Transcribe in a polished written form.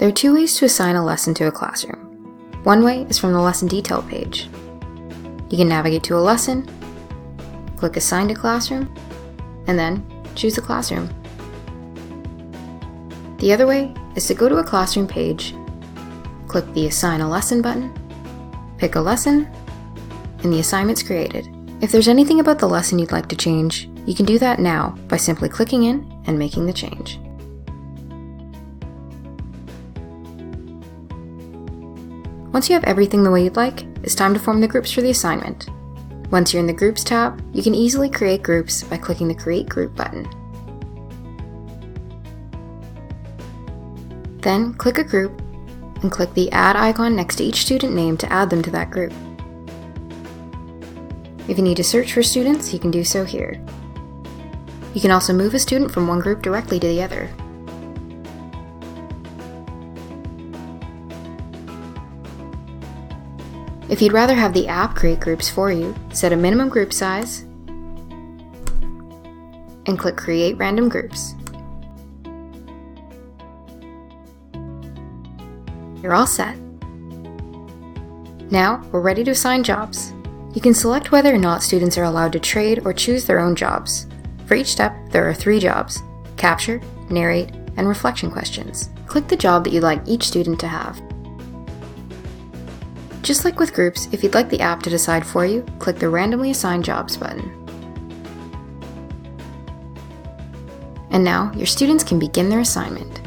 There are two ways to assign a lesson to a classroom. One way is from the lesson detail page. You can navigate to a lesson, click Assign to Classroom, and then choose the classroom. The other way is to go to a classroom page, click the Assign a Lesson button, pick a lesson, and the assignment's created. If there's anything about the lesson you'd like to change, you can do that now by simply clicking in and making the change. Once you have everything the way you'd like, it's time to form the groups for the assignment. Once you're in the Groups tab, you can easily create groups by clicking the Create Group button. Then click a group and click the Add icon next to each student name to add them to that group. If you need to search for students, you can do so here. You can also move a student from one group directly to the other. If you'd rather have the app create groups for you, set a minimum group size and click Create Random Groups. You're all set. Now, we're ready to assign jobs. You can select whether or not students are allowed to trade or choose their own jobs. For each step, there are 3 jobs: Capture, Narrate, and Reflection questions. Click the job that you'd like each student to have. Just like with groups, if you'd like the app to decide for you, click the Randomly Assign Jobs button. And now, your students can begin their assignment.